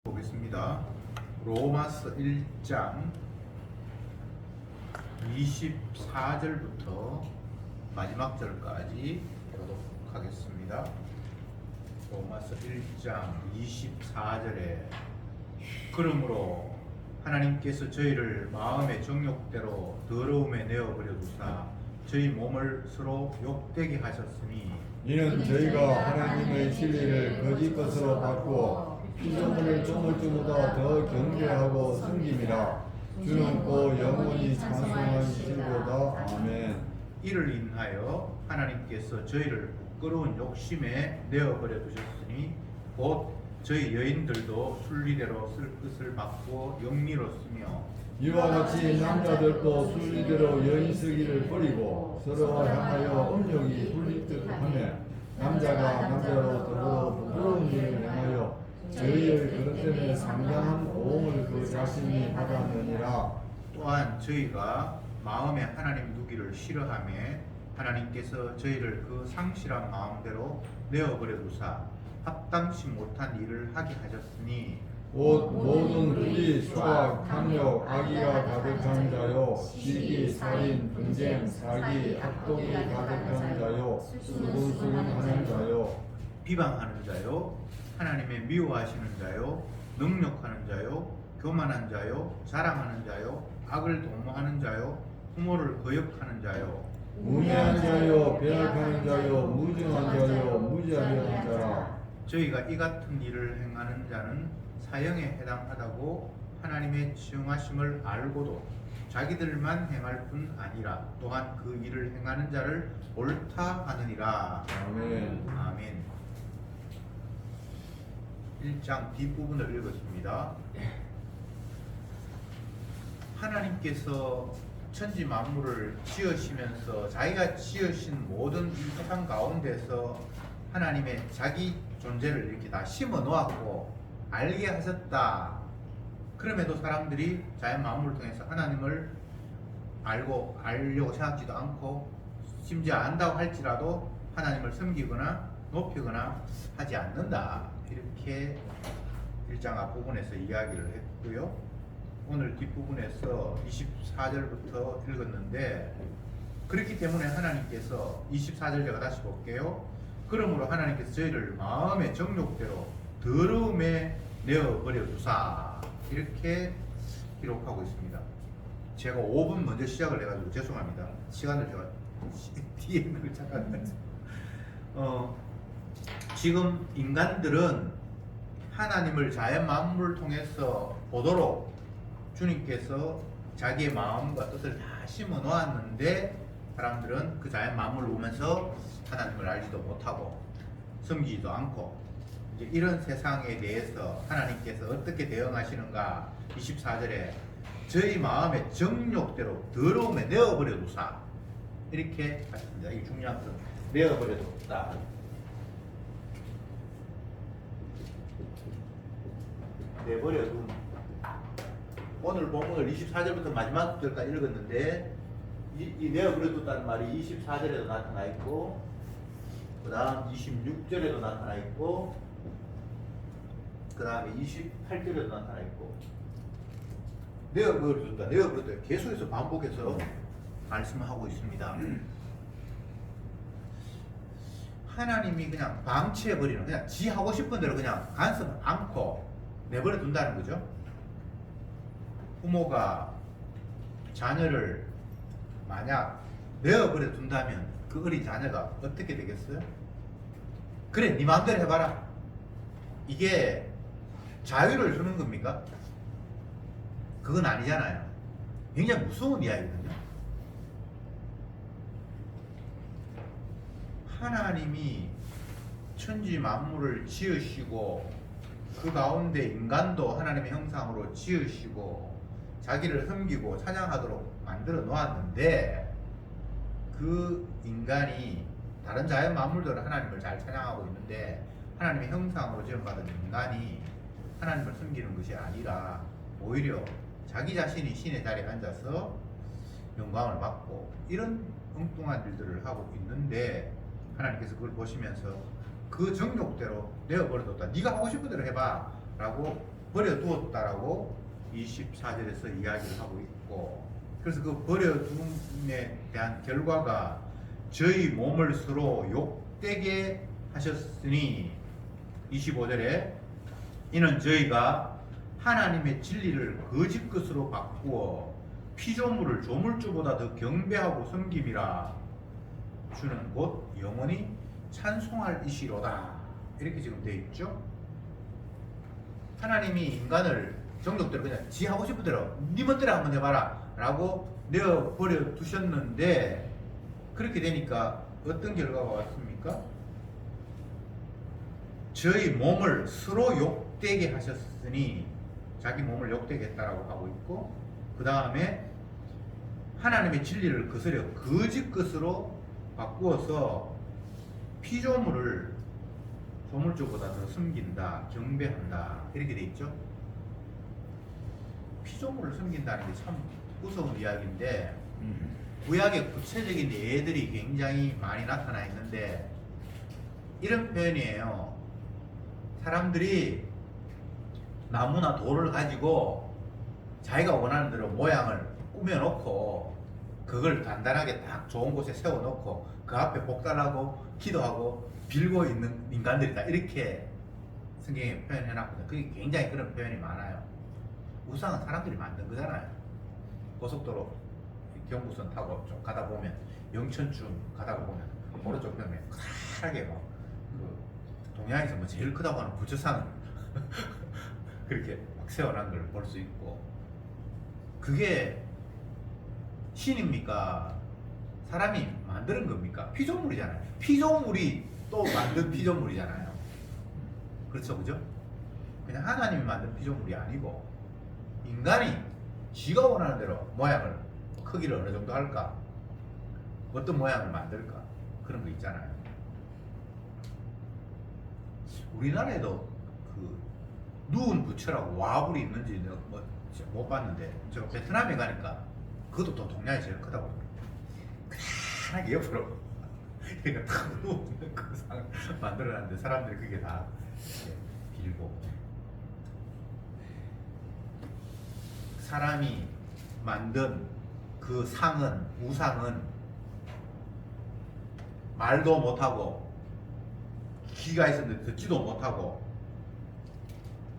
보겠습니다. 로마서 1장 24절부터 마지막 절까지 교독하겠습니다. 로마서 1장 24절에 그러므로 하나님께서 저희를 마음의 정욕대로 더러움에 내어버려 두사 저희 몸을 서로 욕되게 하셨으니 이는 저희가 하나님의 진리를 거짓 것으로 바꾸어 피조물을 조물주보다 더 경배하고 섬김이라. 주는 곧 영원히 찬송하시리로다. 아멘. 이를 인하여 하나님께서 저희를 부끄러운 욕심에 내어버려 두셨으니 곧 저희 여인들도 순리대로 쓸 것을 바꾸어 영리로 쓰며 이와 같이 남자들도 순리대로 여인 쓰기를 버리고 서로 향하여 음욕이 풀릴 듯 하며 남자가 남자로 더불어 부끄러운 일을 행하여 저희의 그릇 때문에 상당한 오음을 그 자신이 받았느니라. 또한 저희가 마음에 하나님 두기를 싫어하며 하나님께서 저희를 그 상실한 마음대로 내어버려 두사 합당치 못한 일을 하게 하셨으니 곧 모든 불의, 수악, 탐욕, 악의가 가득한 자요, 시기, 살인, 분쟁, 사기, 악독이 가득한 자요, 수군수군하는 자요, 비방하는 자요 하나님의 미워하시는 자요 능욕하는 자요 교만한 자요 자랑하는 자요 악을 도모하는 자요 부모를 거역하는 자요 우매한 자요, 배락하는 자요, 무증한 자요, 무지하려는 자라. 저희가 이 같은 일을 행하는 자는 사형에 해당하다고 하나님의 지정하심을 알고도 자기들만 행할 뿐 아니라 또한 그 일을 행하는 자를 옳다 하느니라. 아멘. 아멘. 1장 뒷부분을 읽었습니다. 하나님께서 천지 만물을 지으시면서 자기가 지으신 모든 이 세상 가운데서 하나님의 자기 존재를 이렇게 다 심어 놓았고 알게 하셨다. 그럼에도 사람들이 자연 만물을 통해서 하나님을 알려고 생각지도 않고 심지어 안다고 할지라도 하나님을 섬기거나 높이거나 하지 않는다. 이렇게 1장 앞부분에서 이야기를 했고요. 오늘 뒷부분에서 24절부터 읽었는데 그렇기 때문에 하나님께서 24절 제가 다시 볼게요. 그러므로 하나님께서 저희를 마음의 정욕대로 더러움에 내어버려 두사 이렇게 기록하고 있습니다. 제가 5분 먼저 시작을 해가지고 죄송합니다. 시간을 제가 뒤에 있는 걸 잠깐 지금 인간들은 하나님을 자연 만물을 통해서 보도록 주님께서 자기의 마음과 뜻을 다 심어 놓았는데 사람들은 그 자연 만물을 보면서 하나님을 알지도 못하고 섬기지도 않고 이제 이런 세상에 대해서 하나님께서 어떻게 대응하시는가 24절에 저희 마음의 정욕대로 더러움에 내어버려 두사 이렇게 하십니다. 이게 중요한 것 내어버려 뒀다. 내버려 둔. 오늘 본문을 24절부터 마지막 절까지 읽었는데 이 내어버려 뒀다는 말이 24절에도 나타나 있고 그 다음 26절에도 나타나 있고 그 다음에 28절에도 나타나 있고 내어버려 둔다. 내어버려 둔다. 계속해서 반복해서 말씀하고 있습니다. 하나님이 그냥 방치해버리는 그냥 지 하고 싶은 대로 그냥 간섭 않고 내버려 둔다는 거죠. 부모가 자녀를 만약 내어버려 둔다면 그 어린 자녀가 어떻게 되겠어요? 그래 네 마음대로 해봐라. 이게 자유를 주는 겁니까? 그건 아니잖아요. 굉장히 무서운 이야기거든요. 하나님이 천지 만물을 지으시고 그 가운데 인간도 하나님의 형상으로 지으시고 자기를 섬기고 찬양하도록 만들어 놓았는데 그 인간이 다른 자연 만물들은 하나님을 잘 찬양하고 있는데 하나님의 형상으로 지음받은 인간이 하나님을 섬기는 것이 아니라 오히려 자기 자신이 신의 자리에 앉아서 영광을 받고 이런 엉뚱한 일들을 하고 있는데 하나님께서 그걸 보시면서 그 정욕대로 내어버려뒀다. 네가 하고 싶은 대로 해봐 라고 버려두었다라고 24절에서 이야기를 하고 있고, 그래서 그 버려둠에 대한 결과가 저희 몸을 서로 욕되게 하셨으니 25절에 이는 저희가 하나님의 진리를 거짓 것으로 바꾸어 피조물을 조물주보다 더 경배하고 섬김이라. 주는 곧 영원히 찬송할 이시로다. 이렇게 지금 되어 있죠. 하나님이 인간을 정욕대로 그냥 지 하고 싶은 대로 네 멋대로 한번 해봐라 라고 내어버려 두셨는데, 그렇게 되니까 어떤 결과가 왔습니까? 저희 몸을 서로 욕되게 하셨으니, 자기 몸을 욕되게 했다라고 하고 있고, 그 다음에 하나님의 진리를 거스려 거짓 것으로 바꾸어서 피조물을 조물주보다 더 숨긴다, 경배한다, 이렇게 돼 있죠. 피조물을 숨긴다는 게 참 무서운 이야기인데, 구약의 구체적인 예들이 굉장히 많이 나타나 있는데, 이런 표현이에요. 사람들이 나무나 돌을 가지고 자기가 원하는 대로 모양을 꾸며놓고 그걸 단단하게 딱 좋은 곳에 세워놓고 그 앞에 복달하고 기도하고 빌고 있는 인간들이다, 이렇게 성경에 표현해놨거든요. 그게 굉장히 그런 표현이 많아요. 우상은 사람들이 만든 거잖아요. 고속도로 경부선 타고 좀 가다 보면, 영천쯤 가다가 보면 오른쪽 벽에 크게 막 동양에서 뭐 제일 크다고 하는 부처상을 그렇게 막 세워놓은 걸 볼 수 있고, 그게 신입니까? 사람이 만드는 겁니까? 피조물이잖아요. 피조물이 또 만든 피조물이잖아요. 그렇죠, 그죠? 그냥 하나님이 만든 피조물이 아니고 인간이 지가 원하는 대로 모양을, 크기를 어느 정도 할까, 어떤 모양을 만들까, 그런 거 있잖아요. 우리나라에도 그 누운 부처라고 와불이 있는지 뭐 못 봤는데, 저 베트남에 가니까 그것도 또 동양이 제일 크다고 편하게 옆으로 이렇게 탁 누워있는 그 상을 만들어놨는데, 사람들이 그게 다 빌고, 사람이 만든 그 상은, 우상은 말도 못하고 귀가 있었는데 듣지도 못하고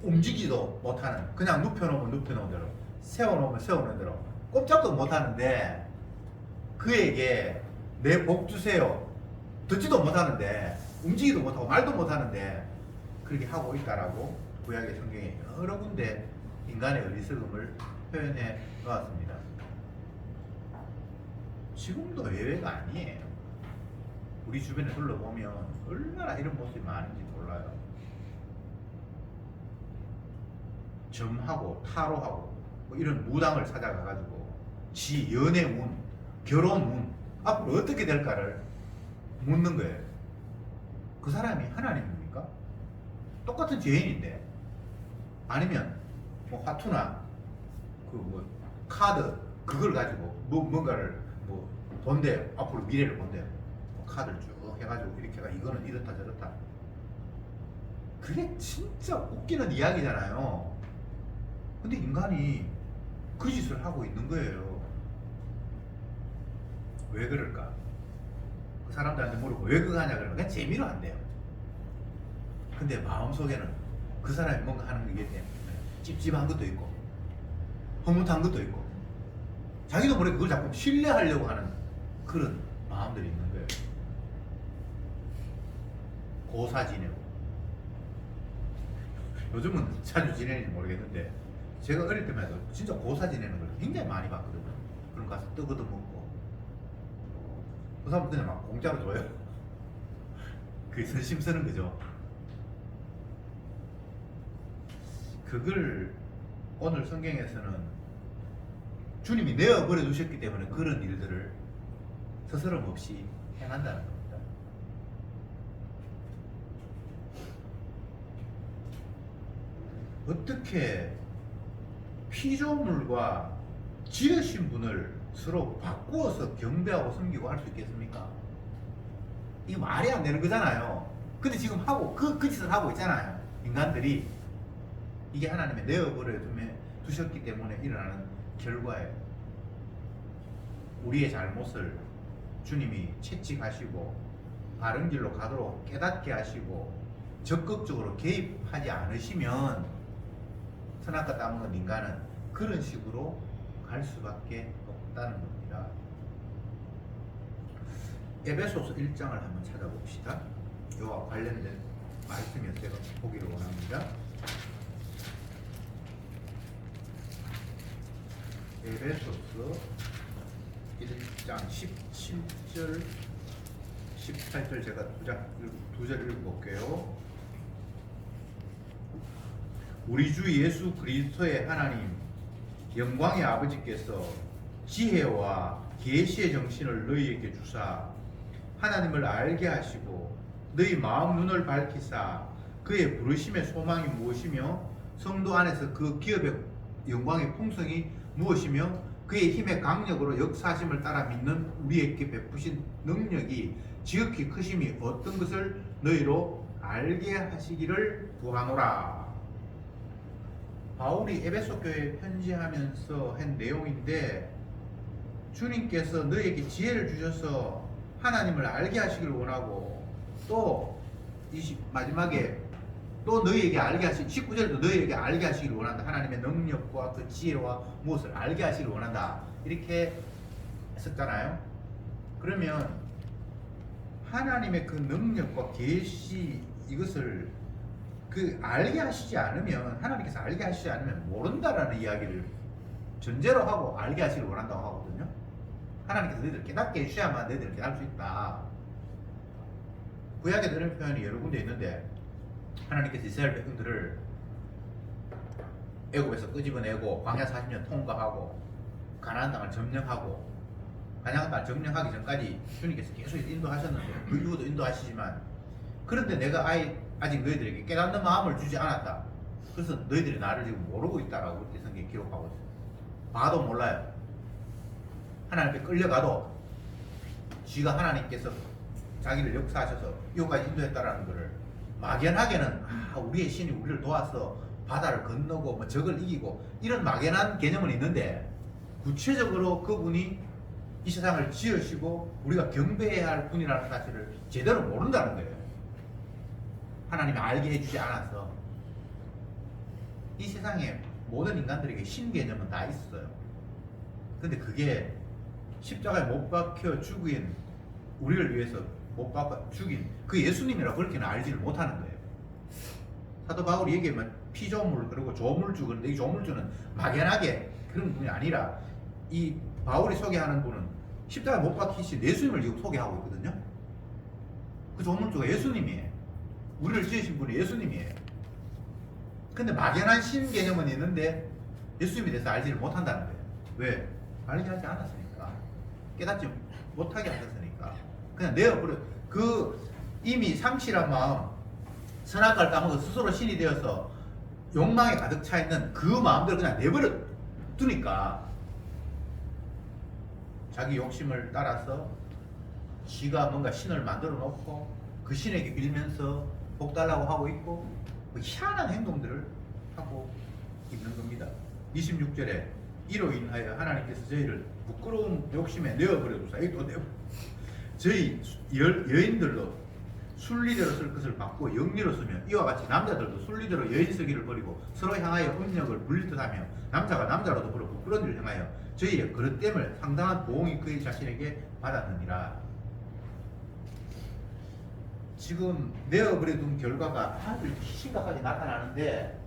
움직이지도 못하는, 그냥 눕혀놓으면 눕혀놓은 대로, 세워놓으면 세워놓은 대로 꼼짝도 못하는데, 그에게 내 복 주세요 듣지도 못하는데, 움직이도 못하고 말도 못하는데 그렇게 하고 있다라고 구약의 성경에 여러 군데 인간의 어리석음을 표현해 놓았습니다. 지금도 예외가 아니에요. 우리 주변에 둘러보면 얼마나 이런 모습이 많은지 몰라요. 점하고 타로하고 뭐 이런 무당을 찾아가가지고 지 연애 운, 결혼 운, 앞으로 어떻게 될까를 묻는 거예요. 그 사람이 하나님입니까? 똑같은 죄인인데. 아니면 뭐 화투나 그 뭐 카드, 그걸 가지고 뭔가를 뭐 본대요. 앞으로 미래를 본대요. 뭐 카드를 쭉 해가지고 이렇게 해가 이거는 이렇다 저렇다. 그게 진짜 웃기는 이야기잖아요. 근데 인간이 그 짓을 하고 있는 거예요. 왜 그럴까? 그 사람들한테 물어보고 왜 그거 하냐 그러면 그냥 재미로 한대요. 근데 마음속에는 그 사람이 뭔가 하는 게 때문에 찝찝한 것도 있고 허무한 것도 있고, 자기도 모르게 그걸 자꾸 신뢰하려고 하는 그런 마음들이 있는 거예요. 고사 지내고, 요즘은 자주 지내는지 모르겠는데 제가 어릴 때만 해도 진짜 고사 지내는 걸 굉장히 많이 봤거든요. 그럼 가서 떡어도 먹고, 그 사람은 그냥 막 공짜로 줘요. 그게 선심 쓰는 거죠. 그걸 오늘 성경에서는 주님이 내어버려 두셨기 때문에 그런 일들을 스스럼 없이 행한다는 겁니다. 어떻게 피조물과 지으신 분을 서로 바꾸어서 경배하고 섬기고 할 수 있겠습니까? 이거 말이 안 되는 거잖아요. 근데 지금 하고 그 짓을 하고 있잖아요, 인간들이. 이게 하나님의 내어버려 두셨기 때문에 일어나는 결과예요. 우리의 잘못을 주님이 채찍하시고 바른 길로 가도록 깨닫게 하시고 적극적으로 개입하지 않으시면 선악과 따먹는 인간은 그런 식으로 갈 수밖에 없다는 겁니다. 에베소서 1장을 한번 찾아봅시다. 이와 관련된 말씀을 제가 보기를 원합니다. 에베소서 1장 17절 18절 제가 두 절 읽어볼게요. 우리 주 예수 그리스도의 하나님 영광의 아버지께서 지혜와 계시의 정신을 너희에게 주사 하나님을 알게 하시고 너희 마음 눈을 밝히사 그의 부르심의 소망이 무엇이며 성도 안에서 그 기업의 영광의 풍성이 무엇이며 그의 힘의 강력으로 역사하심을 따라 믿는 우리에게 베푸신 능력이 지극히 크심이 어떤 것을 너희로 알게 하시기를 구하노라. 바울이 에베소 교회에 편지하면서 한 내용인데 주님께서 너희에게 지혜를 주셔서 하나님을 알게 하시기를 원하고 또 마지막에 또 너희에게 알게 하시 19절도 너희에게 알게 하시기를 원한다. 하나님의 능력과 그 지혜와 무엇을 알게 하시기를 원한다. 이렇게 했었잖아요. 그러면 하나님의 그 능력과 계시 이것을 그 알게 하시지 않으면 하나님께서 알게 하시지 않으면 모른다라는 이야기를 전제로 하고 알게 하시기를 원한다고 하거든요. 하나님께서 너희들 깨닫게 해주셔야만 너희들 깨달을 수 있다. 구약에 이런 표현이 여러 군데 있는데 하나님께서 이스라엘 백성들을 애굽에서 끄집어내고 광야 40년 통과하고 가나안 땅을 점령하고 가나안 땅을 점령하기 전까지 주님께서 계속 인도하셨는데 그 이후도 인도하시지만 그런데 내가 아직 너희들에게 깨닫는 마음을 주지 않았다. 그래서 너희들이 나를 지금 모르고 있다라고 그렇게 성경에 기록하고 있어요. 봐도 몰라요. 하나님께 끌려가도 지가 하나님께서 자기를 역사하셔서 이거까지 인도했다라는 것을 막연하게는 우리의 신이 우리를 도와서 바다를 건너고 뭐 적을 이기고 이런 막연한 개념은 있는데 구체적으로 그분이 이 세상을 지으시고 우리가 경배해야 할 분이라는 사실을 제대로 모른다는 거예요. 하나님이 알게 해주지 않아서. 이 세상에 모든 인간들에게 신 개념은 다 있어요. 근데 그게 십자가에 못 박혀 죽인 우리를 위해서 못 박혀 죽인 그 예수님이라고 그렇게는 알지를 못하는 거예요. 사도 바울이 얘기하면 피조물 그리고 조물주, 그런데 이 조물주는 막연하게 그런 분이 아니라 이 바울이 소개하는 분은 십자가에 못 박히신 예수님을 지금 소개하고 있거든요. 그 조물주가 예수님이에요. 우리를 지으신 분이 예수님이에요. 근데 막연한 신 개념은 있는데 예수님에 대해서 알지를 못한다는 거예요. 왜? 알게 하지 않았으니까. 깨닫지 못하게 하셨으니까. 그냥 내어버려. 이미 상실한 마음, 선악과를 따먹어 스스로 신이 되어서 욕망에 가득 차 있는 그 마음대로 그냥 내버려 두니까 자기 욕심을 따라서 지가 뭔가 신을 만들어 놓고 그 신에게 빌면서 복 달라고 하고 있고 뭐 희한한 행동들을 하고 있는 겁니다. 26절에 이로 인하여 하나님께서 저희를 부끄러운 욕심에 내어버려 두사 저희 여인들도 순리대로 쓸 것을 받고 영리로 쓰면 이와 같이 남자들도 순리대로 여인 쓰기를 버리고 서로 향하여 음력을 불릴 듯하며 남자가 남자로도 그렇고 그런 일을 향하여 저희의 그릇됨을 상당한 보응이 그의 자신에게 받았느니라. 지금 내어버려 둔 결과가 아주 심각하게 나타나는데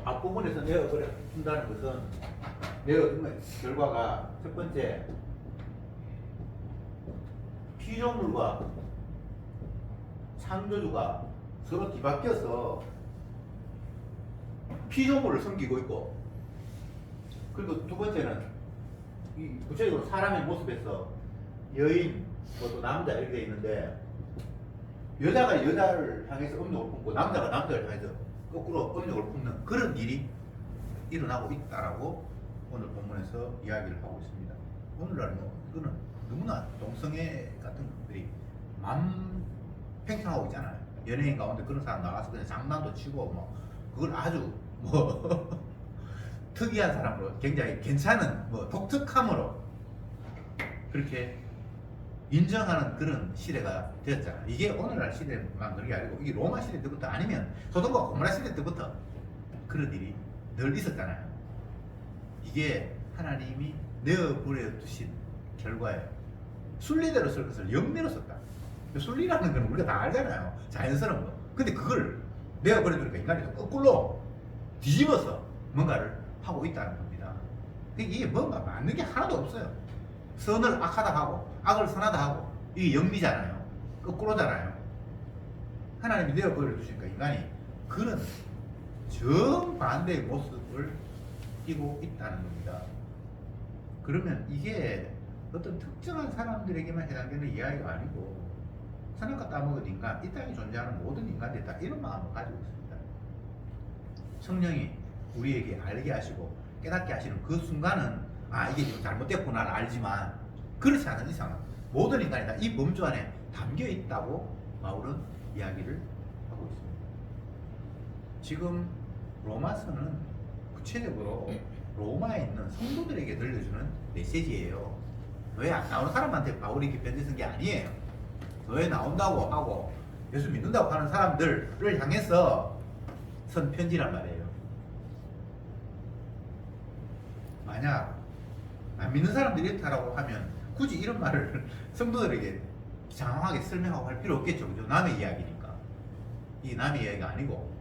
앞부분에서 내어버려 둔다는 것은 내어둔 결과가 첫 번째 피조물과 창조주가 서로 뒤바뀌어서 피조물을 섬기고 있고, 그리고 두 번째는 이 구체적으로 사람의 모습에서 여인, 또 남자 이렇게 돼 있는데 여자가 여자를 향해서 음욕을 품고 남자가 남자를 향해서 거꾸로 음욕을 품는 그런 일이 일어나고 있다라고 오늘 본문에서 이야기를 하고 있습니다. 오늘날 이거는 너무나 동성애 같은 것들이 맘팽창하고 있잖아요. 연예인 가운데 그런 사람 나와서 그냥 장난도 치고 뭐 그걸 아주 뭐 특이한 사람으로 굉장히 괜찮은 뭐 독특함으로 그렇게 인정하는 그런 시대가 되었잖아. 이게 오늘날 시대만 그런 게 아니고 이게 로마 시대 때부터 아니면 소돔과 고모라 시대 때부터 그런 일이 늘 있었잖아요. 이게 하나님이 내어버려 두신 결과예요. 순리대로 쓸 것을 영리로 썼다. 순리라는 건 우리가 다 알잖아요. 자연스러운 거. 근데 그걸 내어버려 두니까 인간이 거꾸로 뒤집어서 뭔가를 하고 있다는 겁니다. 이게 뭔가 맞는 게 하나도 없어요. 선을 악하다 하고 악을 선하다 하고 이게 영리잖아요. 거꾸로잖아요. 하나님이 내어버려 두시니까 인간이 그런 정반대의 모습을 띠고 있다는 겁니다. 그러면 이게 어떤 특정한 사람들에게만 해당되는 이야기가 아니고 선악과 따먹은 인간, 이 땅에 존재하는 모든 인간들이 다 이런 마음을 가지고 있습니다. 성령이 우리에게 알게 하시고 깨닫게 하시는 그 순간은 아 이게 지금 잘못됐구나를 알지만 그렇지 않은 이상은 모든 인간이 다 이 범주 안에 담겨 있다고 바울은 이야기를 하고 있습니다. 지금 로마서는 구체적으로 로마에 있는 성도들에게 들려주는 메시지예요. 교회 안 나오는 사람한테 바울이 이렇게 편지 쓴 게 아니에요. 교회 나온다고 하고 예수 믿는다고 하는 사람들을 향해서 쓴 편지란 말이에요. 만약 안 믿는 사람들이 이렇다라고 하면 굳이 이런 말을 성도들에게 장황하게 설명하고 할 필요 없겠죠. 그죠? 남의 이야기니까. 이 남의 이야기가 아니고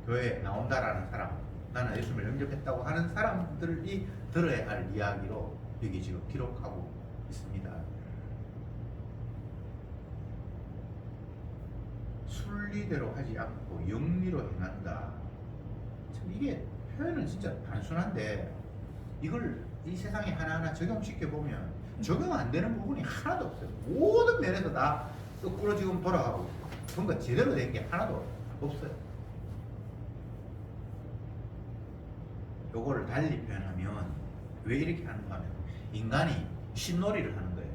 교회에 나온다라는 사람, 나는 예수님을 영접했다고 하는 사람들이 들어야 할 이야기로 여기 지금 기록하고 있습니다. 순리대로 하지 않고 영리로 행한다. 참 이게 표현은 진짜 단순한데 이걸 이 세상에 하나하나 적용시켜 보면 적용 안 되는 부분이 하나도 없어요. 모든 면에서 다 거꾸로 지금 돌아가고 있어요. 뭔가 제대로 된 게 하나도 없어요. 요거를 달리 표현하면 왜 이렇게 하는가 하면 인간이 신놀이를 하는 거예요.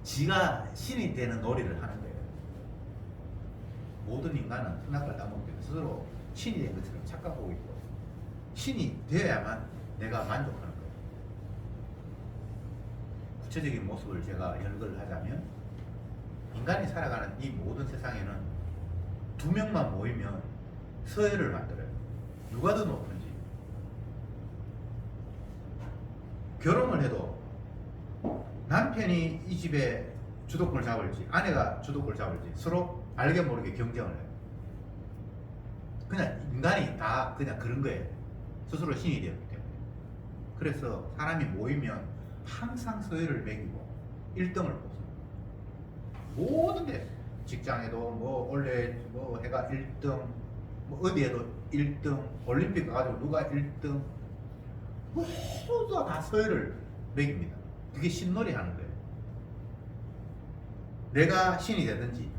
지가 신이 되는 놀이를 하는 거예요. 모든 인간은 선악과를 따먹기 위해 스스로 신이 된 것처럼 착각하고 있고 신이 되어야만 내가 만족하는 거예요. 구체적인 모습을 제가 열거를 하자면 인간이 살아가는 이 모든 세상에는 두 명만 모이면 서열을 만들어요. 누가 더 높은지. 결혼을 해도 남편이 이 집에 주도권을 잡을지 아내가 주도권을 잡을지 서로 알게 모르게 경쟁을 해요. 그냥 인간이 다 그냥 그런 거예요. 스스로 신이 되었기 때문에. 그래서 사람이 모이면 항상 서열을 매기고 1등을 뽑습니다. 모든 게 직장에도 뭐 원래 뭐 해가 1등, 뭐 어디에도 1등, 올림픽 가가지고 누가 1등, 모두 다 서열을 매깁니다. 그게 신놀이 하는 거예요. 내가 신이 되든지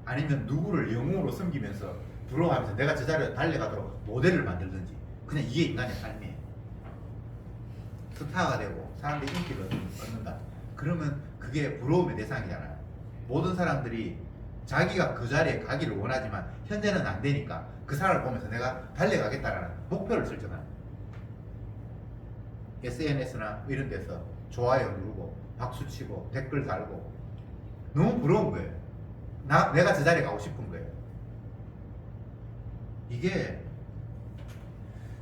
아니면 누구를 영웅으로 섬기면서 부러워하면서 내가 저 자리에 달려가도록 모델을 만들든지 그냥 이게 인간의 삶이에요. 스타가 되고 사람들이 인기를 얻는다. 그러면 그게 부러움의 대상이잖아요. 모든 사람들이 자기가 그 자리에 가기를 원하지만 현재는 안 되니까 그 사람을 보면서 내가 달려가겠다라는 목표를 설정하는 SNS나 이런 데서 좋아요 누르고 박수치고 댓글 달고 너무 부러운 거예요. 내가 저 자리에 가고 싶은 거예요. 이게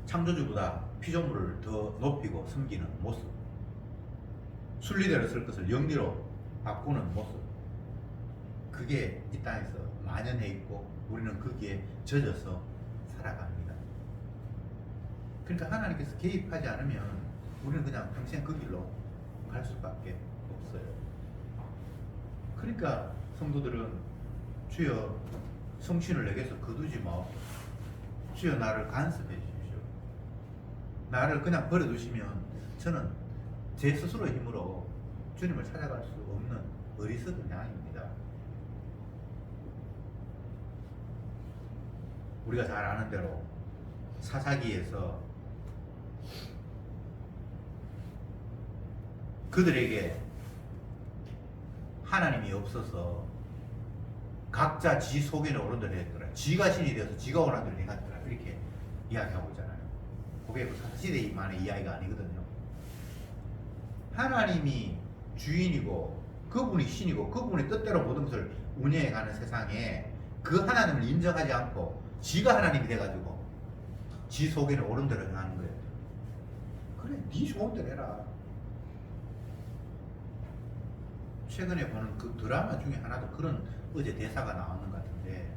창조주보다 피조물을 더 높이고 섬기는 모습, 순리대로 쓸 것을 영리로 바꾸는 모습, 그게 이 땅에서 만연해 있고 우리는 거기에 젖어서 살아갑니다. 그러니까 하나님께서 개입하지 않으면 우리는 그냥 평생 그 길로 갈 수밖에 없어요. 그러니까 성도들은 주여 성신을 내게서 거두지 마옵소서. 주여 나를 간섭해 주십시오. 나를 그냥 버려두시면 저는 제 스스로의 힘으로 주님을 찾아갈 수 없는 어리석은 양입니다. 우리가 잘 아는 대로 사사기에서 그들에게 하나님이 없어서 각자 지 속에는 어른들 했더라. 지가 신이 되어서 지가 원하는 대로 행하더라. 이렇게 이야기하고 있잖아요. 그게 사시대만의 이야기가 아니거든요. 하나님이 주인이고 그분이 신이고 그분의 뜻대로 모든 것을 운영해가는 세상에 그 하나님을 인정하지 않고 지가 하나님이 돼가지고 지 속에는 옳은 대로 행하는 거예요. 그래, 네 좋은 대로 해라. 최근에 보는 그 드라마 중에 하나도 그런 어제 대사가 나오는 것 같은데,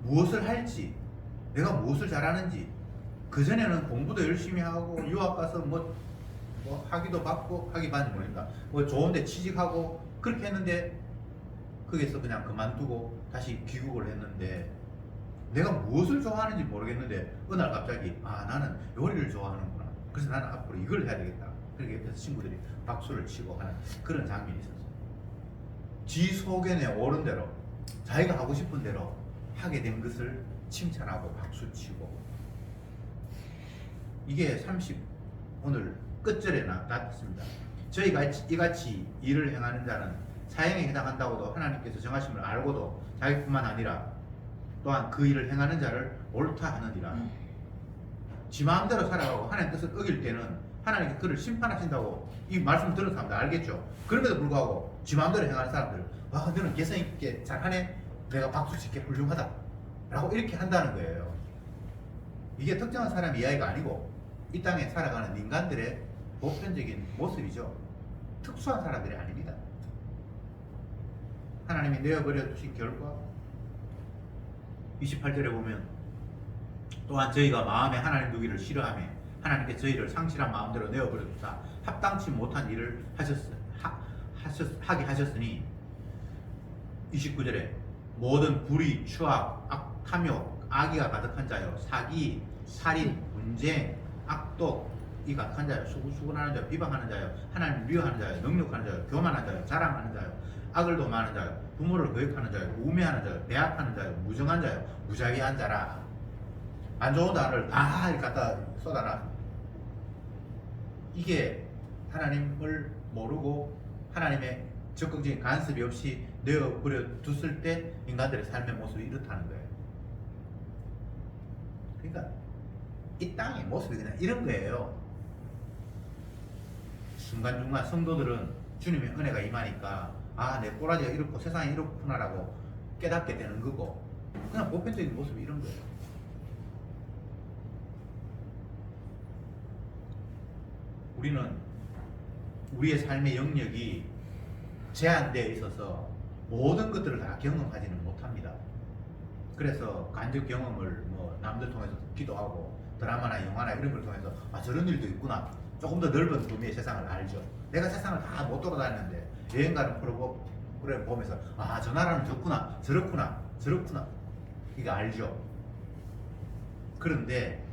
무엇을 할지, 내가 무엇을 잘하는지, 그전에는 공부도 열심히 하고 유학 가서 뭐 학위도 받고, 학위 받는지 모르니까 뭐 좋은데 취직하고 그렇게 했는데, 거기서 그냥 그만두고 다시 귀국을 했는데, 내가 무엇을 좋아하는지 모르겠는데 어느 날 갑자기 나는 요리를 좋아하는구나, 그래서 나는 앞으로 이걸 해야 되겠다. 그렇게 옆에서 친구들이 박수를 치고 하는 그런 장면이 있었어요. 지 속에 오른 대로 자기가 하고 싶은 대로 하게 된 것을 칭찬하고 박수치고, 이게 30 오늘 끝절에 나왔습니다. 저희가 이같이 일을 행하는 자는 사형에 해당한다고도 하나님께서 정하심을 알고도 자기뿐만 아니라 또한 그 일을 행하는 자를 옳다 하느니라. 지 마음대로 살아가고 하나님 뜻을 어길 때는 하나님께 그를 심판하신다고 이 말씀 들은 사람들 알겠죠. 그럼에도 불구하고 지 마음대로 행하는 사람들, 너는 개성 있게 잘하네, 내가 박수칠게, 훌륭하다 라고 이렇게 한다는 거예요. 이게 특정한 사람의 이야기가 아니고 이 땅에 살아가는 인간들의 보편적인 모습이죠. 특수한 사람들이 아닙니다. 하나님이 내어버려 두신 결과 28절에 보면, 또한 저희가 마음에 하나님 두기를 싫어하며 하나님께 저희를 상실한 마음대로 내어버려 두사 합당치 못한 일을 하게 하셨으니, 29절에 모든 불의, 추악, 탐욕, 악의가 가득한 자요, 사기, 살인, 분쟁, 악독이 가득한 자요, 수군하는 자요, 비방하는 자요, 하나님을 미워하는 자요, 능욕하는 자요, 교만한 자요, 자랑하는 자요, 악을 도모하는 자요, 부모를 거역하는 자요, 우매하는 자요, 배악하는 자요, 무정한 자요, 무자비한 자라. 안 좋은 단어를 다 이렇게 갖다 쏟아놔. 이게 하나님을 모르고 하나님의 적극적인 간섭이 없이 내어버려 뒀을 때 인간들의 삶의 모습이 이렇다는 거예요. 그러니까 이 땅의 모습이 그냥 이런 거예요. 중간중간 성도들은 주님의 은혜가 임하니까 내 꼬라지가 이렇고 세상이 이렇구나라고 깨닫게 되는 거고, 그냥 보편적인 모습이 이런 거예요. 우리는 우리의 삶의 영역이 제한되어 있어서 모든 것들을 다 경험하지는 못합니다. 그래서 간접 경험을 남들 통해서 듣기도 하고 드라마나 영화나 이런 걸 통해서 저런 일도 있구나, 조금 더 넓은 범위의 세상을 알죠. 내가 세상을 다 못 돌아다녔는데 여행 가는 프로그램 보면서 저 나라는 좋구나, 저렇구나, 이거 알죠. 그런데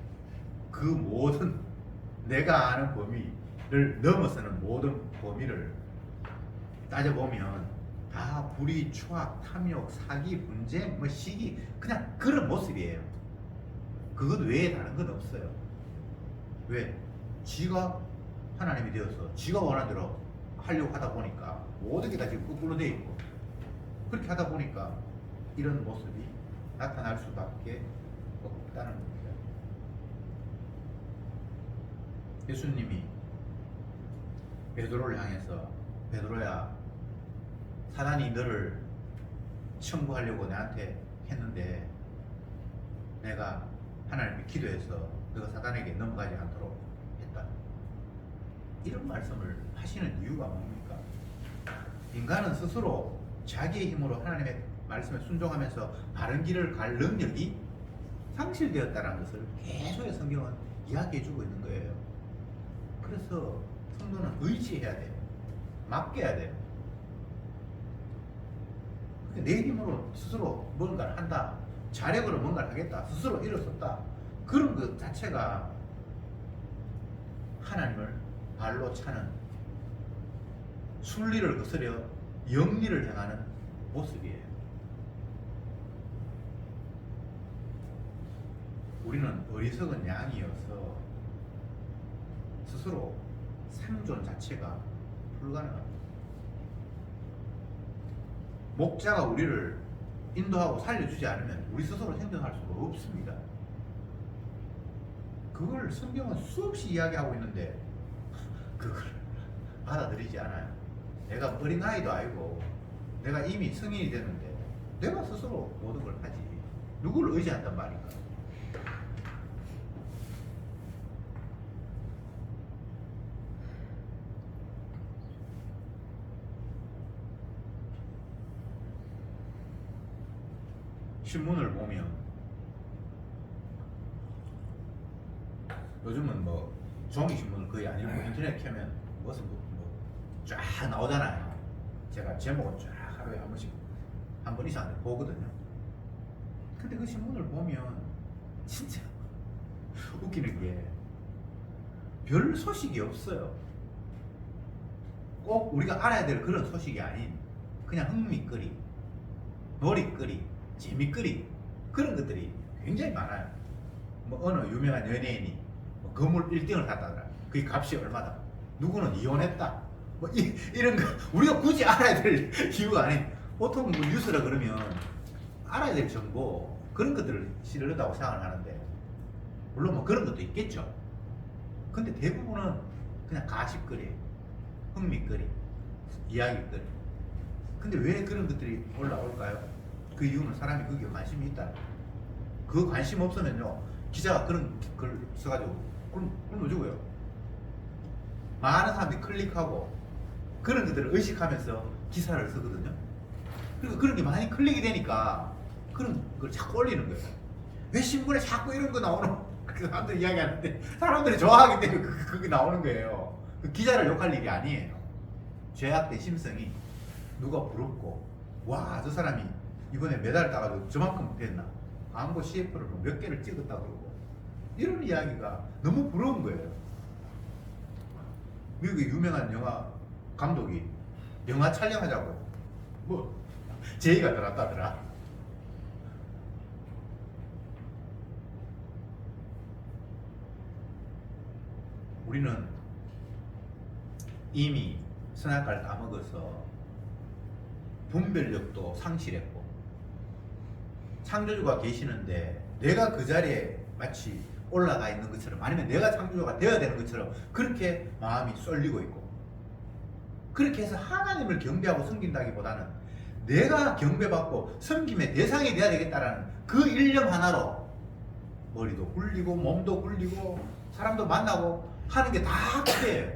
그 모든 내가 아는 범위를 넘어서는 모든 범위를 따져보면 다 불의, 추악, 탐욕, 사기, 분쟁, 시기, 그냥 그런 모습이에요. 그것 외에 다른 건 없어요. 왜? 지가 하나님이 되어서 지가 원하는 대로 하려고 하다 보니까 모든 게 다 지금 거꾸로 돼 있고, 그렇게 하다 보니까 이런 모습이 나타날 수밖에 없다는 겁니다. 예수님이 베드로를 향해서, 베드로야, 사단이 너를 청구하려고 나한테 했는데 내가 하나님께 기도해서 너가 사단에게 넘어가지 않도록 했다. 이런 말씀을 하시는 이유가 뭡니까? 인간은 스스로 자기의 힘으로 하나님의 말씀에 순종하면서 바른 길을 갈 능력이 상실되었다는 것을 계속의 성경은 이야기해주고 있는 거예요. 그래서 성도는 의지해야 돼요. 맡겨야 돼요. 내 힘으로 스스로 뭔가를 한다, 자력으로 뭔가를 하겠다, 스스로 일어섰다, 그런 것 자체가 하나님을 발로 차는, 순리를 거스려 영리를 향하는 모습이에요. 우리는 어리석은 양이어서 스스로 생존 자체가 불가능합니다. 목자가 우리를 인도하고 살려주지 않으면 우리 스스로 생존할 수가 없습니다. 그걸 성경은 수없이 이야기하고 있는데 그걸 받아들이지 않아요. 내가 어린아이도 아니고 내가 이미 성인이 됐는데 내가 스스로 모든 걸 하지 누구를 의지한단 말인가. 신문을 보면 요즘은 뭐 종이 신문을 거의 안 읽고 인터넷 켜면 무슨 쫙 나오잖아요. 제가 제목을 쫙 하루에 한 번씩 한 번 이상 보거든요. 근데 그 신문을 보면 진짜 웃기는 게 별 소식이 없어요. 꼭 우리가 알아야 될 그런 소식이 아닌 그냥 흥미거리, 놀이거리, 재미거리 그런 것들이 굉장히 많아요. 뭐 어느 유명한 연예인이 뭐 건물 1등을 샀다더라. 그게 값이 얼마다. 누구는 이혼했다. 뭐 이런 거 우리가 굳이 알아야 될 이유가 아닌 보통 뭐 뉴스라 그러면 알아야 될 정보 그런 것들을 실으려다고 생각을 하는데 물론 뭐 그런 것도 있겠죠. 근데 대부분은 그냥 가십거리, 흥미거리, 이야기거리. 근데 왜 그런 것들이 올라올까요? 그 이유는 사람이 거기에 관심이 있다. 그 관심 없으면요 기자가 그런 글 써가지고 굶어주고요. 많은 사람들이 클릭하고 그런 것들을 의식하면서 기사를 쓰거든요. 그리고 그런 게 많이 클릭이 되니까 그런 걸 자꾸 올리는 거예요. 왜 신문에 자꾸 이런 거 나오노? 그 사람들이 이야기하는데 사람들이 좋아하기 때문에 그게 나오는 거예요. 그 기자를 욕할 일이 아니에요. 죄악된 심성이 누가 부럽고 와 저 사람이 이번에 메달 따가지고 저만큼 됐나? 광고 CF를 몇 개를 찍었다 그러고 이런 이야기가 너무 부러운 거예요. 미국의 유명한 영화 감독이 영화 촬영하자고 뭐 제의가 들어왔다더라. 우리는 이미 선악과를 다 먹어서 분별력도 상실했고 창조주가 계시는데 내가 그 자리에 마치 올라가 있는 것처럼 아니면 내가 창조주가 되어야 되는 것처럼 그렇게 마음이 쏠리고 있고 그렇게 해서 하나님을 경배하고 섬긴다기보다는 내가 경배받고 섬김의 대상이 되어야 되겠다라는 그 일념 하나로 머리도 굴리고 몸도 굴리고 사람도 만나고 하는 게 다 그래요.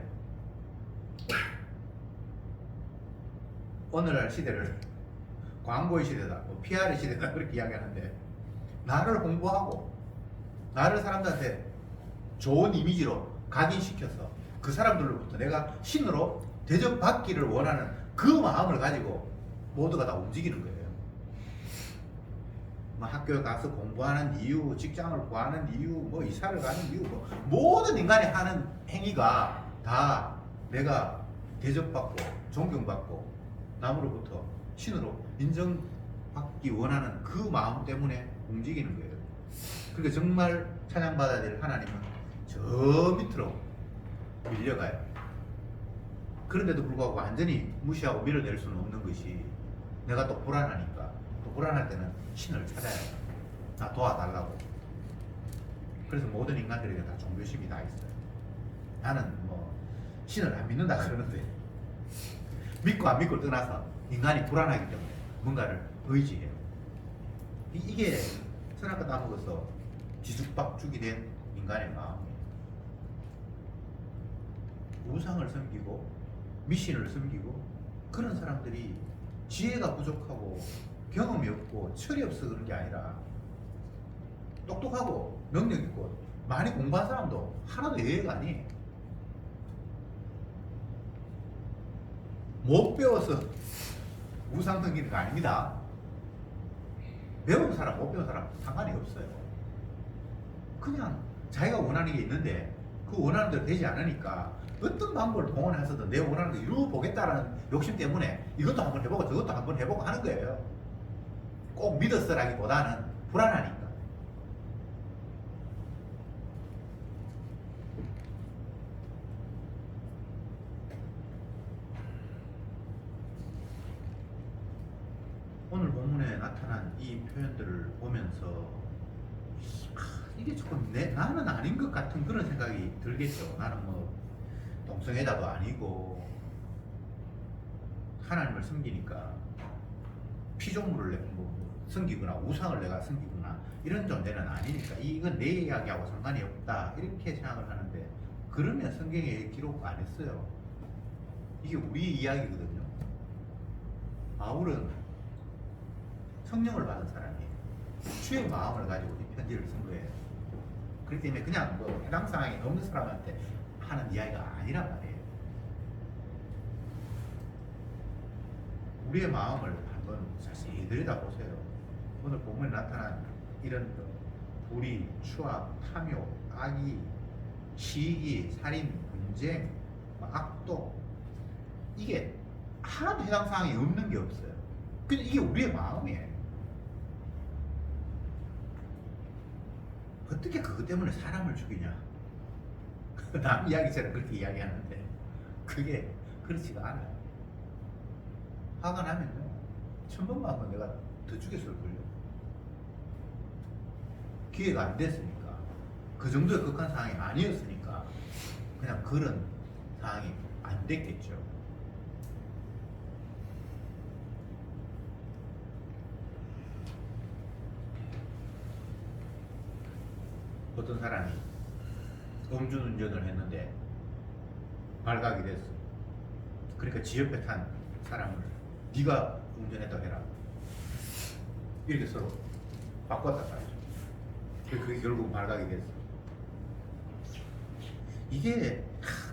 오늘날 시대를 광고의 시대다, 뭐 PR의 시대다 그렇게 이야기하는데 나를 홍보하고 나를 사람들한테 좋은 이미지로 각인시켜서 그 사람들로부터 내가 신으로 대접받기를 원하는 그 마음을 가지고 모두가 다 움직이는 거예요. 뭐 학교에 가서 공부하는 이유, 직장을 구하는 이유, 뭐 이사를 가는 이유, 뭐 모든 인간이 하는 행위가 다 내가 대접받고 존경받고 남으로부터 신으로 인정받기 원하는 그 마음 때문에 움직이는 거예요. 그러니까 정말 찬양받아야 될 하나님은 저 밑으로 밀려가요. 그런데도 불구하고 완전히 무시하고 밀어낼 수는 없는 것이 내가 또 불안하니까 또 불안할 때는 신을 찾아야 해요. 나 도와달라고. 그래서 모든 인간들에게 다 종교심이 다 있어요. 나는 뭐 신을 안 믿는다 그러는데 믿고 안 믿고 떠나서 인간이 불안하기 때문에 뭔가를 의지해요. 이게 선악과 따먹어서 뒤죽박죽이 된 인간의 마음이에요. 우상을 섬기고 미신을 섬기고 그런 사람들이 지혜가 부족하고 경험이 없고 철이 없어 그런 게 아니라 똑똑하고 능력 있고 많이 공부한 사람도 하나도 예외가 아니에요. 못 배워서 우상 섬기는 거 아닙니다. 배운 사람 못 배운 사람 상관이 없어요. 그냥 자기가 원하는 게 있는데 그 원하는 대로 되지 않으니까 어떤 방법을 동원해서든 내 원하는 거 이루어보겠다라는 욕심 때문에 이것도 한번 해보고 저것도 한번 해보고 하는 거예요. 꼭 믿었어라기보다는 불안하니까. 오늘 본문에 나타난 이 표현들을 보면서 이게 조금 나는 아닌 것 같은 그런 생각이 들겠죠. 나는 뭐 동성애자도 아니고 하나님을 섬기니까 피조물을 섬기거나 우상을 내가 섬기거나 이런 존재는 아니니까 이건 내 이야기하고 상관이 없다 이렇게 생각을 하는데, 그러면 성경에 기록 안 했어요. 이게 우리 이야기거든요. 바울은 성령을 받은 사람이에요. 주의 마음을 가지고 이 편지를 쓴 거예요. 그렇기 때문에 그냥 뭐 해당 상황이 없는 사람한테 하는 이야기가 아니란 말이에요. 우리의 마음을 한번 자세히 들여다보세요. 오늘 본문에 나타난 이런 불의, 추악, 탐욕, 악의, 시기, 살인, 분쟁, 악독, 이게 하나도 해당 사항이 없는 게 없어요. 근데 이게 우리의 마음이에요. 어떻게 그것 때문에 사람을 죽이냐? 남 이야기처럼 그렇게 이야기하는데 그게 그렇지가 않아요. 화가 나면요, 1000번만 내가 더 죽였을걸요. 기회가 안 됐으니까, 그 정도의 극한 상황이 아니었으니까 그냥 그런 상황이 안 됐겠죠. 어떤 사람이 음주운전을 했는데 발각이 됐어. 그러니까 지 옆에 탄 사람을 네가 운전했다고 해라, 이렇게 서로 바꿨단 말이죠. 그게 결국 발각이 됐어. 이게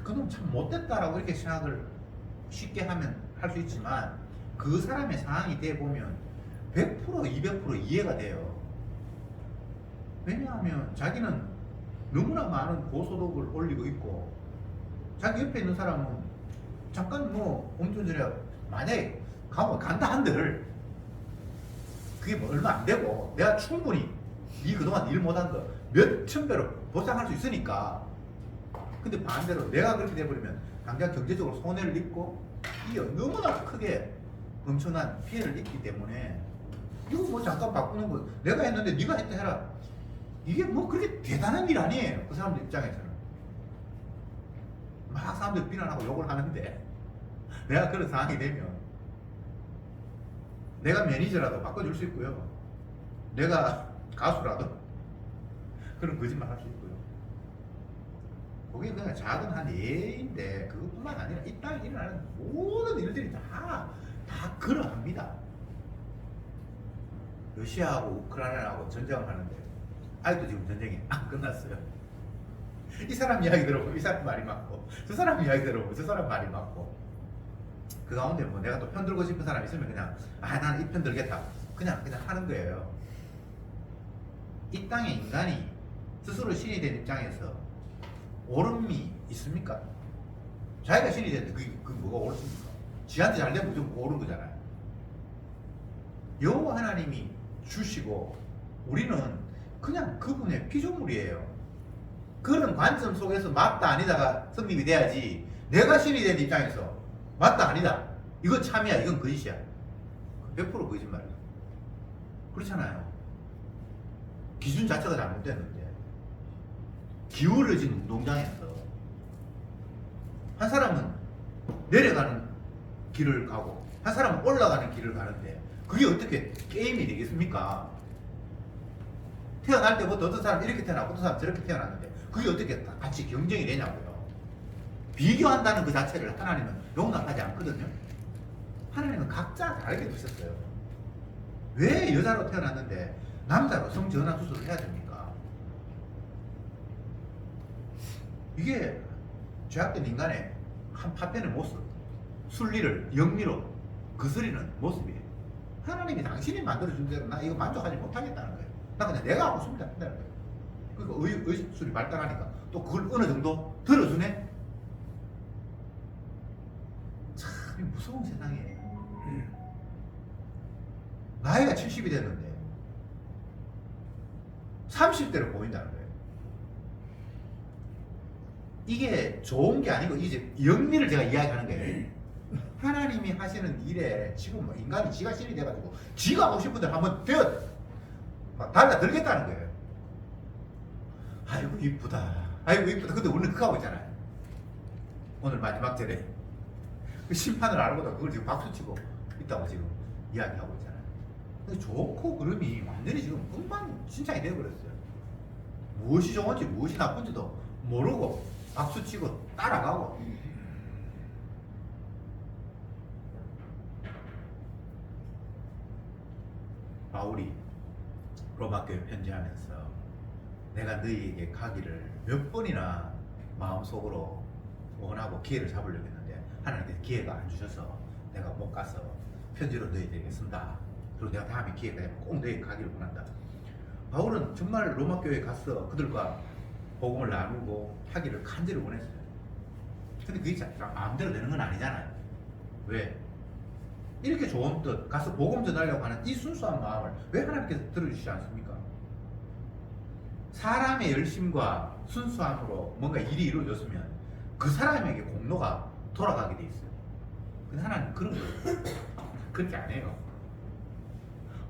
그놈 참 못됐다라고 이렇게 생각을 쉽게 하면 할 수 있지만, 그 사람의 상황이 돼 보면 100% 200% 이해가 돼요. 왜냐하면 자기는 너무나 많은 고소득을 올리고 있고, 자기 옆에 있는 사람은 잠깐 뭐 음주운전에 만약에 가면 간다 한들 그게 뭐 얼마 안 되고, 내가 충분히 네 그동안 일 못한 거 몇천 배로 보상할 수 있으니까. 근데 반대로 내가 그렇게 돼버리면 당장 경제적으로 손해를 입고 이게 너무나 크게 엄청난 피해를 입기 때문에, 이거 뭐 잠깐 바꾸는 거 내가 했는데 네가 했다 해라, 이게 뭐 그렇게 대단한 일 아니에요. 그 사람들 입장에서는 막 사람들 비난하고 욕을 하는데, 내가 그런 상황이 되면 내가 매니저라도 바꿔줄 수 있고요, 내가 가수라도 그런 거짓말 할 수 있고요. 그게 그냥 작은 한 예인데, 그것뿐만 아니라 이 땅에 일어나는 모든 일들이 다 그러합니다. 러시아하고 우크라이나하고 전쟁을 하는데 아직도 지금 전쟁이 안 끝났어요. 이 사람 이야기 들어보면 이 사람 말이 맞고, 저 사람 이야기 들어보면 저 사람 말이 맞고, 그 가운데 뭐 내가 또 편 들고 싶은 사람 있으면 그냥 나는 이 편 들겠다 그냥 하는 거예요. 이 땅에 인간이 스스로 신이 된 입장에서 옳음이 있습니까? 자기가 신이 됐는데 그게 뭐가 옳습니까? 지한테 잘 되면 무조건 옳은 거잖아요. 여호와 하나님이 주시고 우리는 그냥 그분의 피조물이에요. 그런 관점 속에서 맞다 아니다가 성립이 돼야지, 내가 신이 된 입장에서 맞다 아니다 이건 참이야 이건 거짓이야 100% 거짓말이야. 그렇잖아요. 기준 자체가 잘못됐는데, 기울어진 운동장에서 한 사람은 내려가는 길을 가고 한 사람은 올라가는 길을 가는데 그게 어떻게 게임이 되겠습니까? 태어날 때부터 어떤 사람 이렇게 태어나고 어떤 사람 저렇게 태어났는데 그게 어떻게 같이 경쟁이 되냐고요. 비교한다는 그 자체를 하나님은 용납하지 않거든요. 하나님은 각자 다르게 두셨어요. 왜 여자로 태어났는데 남자로 성전환 수술을 해야 됩니까? 이게 죄악된 인간의 한 파편의 모습, 순리를 영리로 거스리는 모습이에요. 하나님이 당신이 만들어준 대로 나 이거 만족하지 못하겠다는 거예요. 나 그냥 내가 하고 싶다 한다는 거예요. 그러니까 의술이 발달하니까 또 그걸 어느 정도 들어주네? 참 무서운 세상이에요. 나이가 70이 됐는데 30대로 보인다는 거예요. 이게 좋은 게 아니고 이제 영리를 제가 이야기하는 거예요. 하나님이 하시는 일에 지금 뭐 인간이 지가 신이 돼가지고 지가 하고 싶은 대로 한번 되어 막 달라들겠다는 거예요. 아이고 이쁘다. 아이고 이쁘다. 근데 우리는 그거 하고 있잖아요. 오늘 마지막 절에 그 심판을 알고도 그걸 지금 박수치고 있다고 지금 이야기하고 있잖아요. 근데 좋고 그름이 완전히 지금 엉망진창이 되어버렸어요. 무엇이 좋은지 무엇이 나쁜지도 모르고 박수치고 따라가고. 바울이 로마교회 편지하면서 내가 너희에게 가기를 몇 번이나 마음속으로 원하고 기회를 잡으려고 했는데 하나님께서 기회가 안 주셔서 내가 못 가서 편지로 너희들에게 쓴다. 그리고 내가 다음에 기회가 되면 꼭 너희에게 가기를 원한다. 바울은 정말 로마교회에 가서 그들과 복음을 나누고 하기를 간절히 원했어요. 근데 그게 마음대로 되는 건 아니잖아요. 왜? 이렇게 좋은 뜻, 가서 복음 전하려고 하는 이 순수한 마음을 왜 하나님께서 들어주시지 않습니까? 사람의 열심과 순수함으로 뭔가 일이 이루어졌으면 그 사람에게 공로가 돌아가게 돼 있어요. 근데 하나님 그런 거예요. 그렇게 안 해요.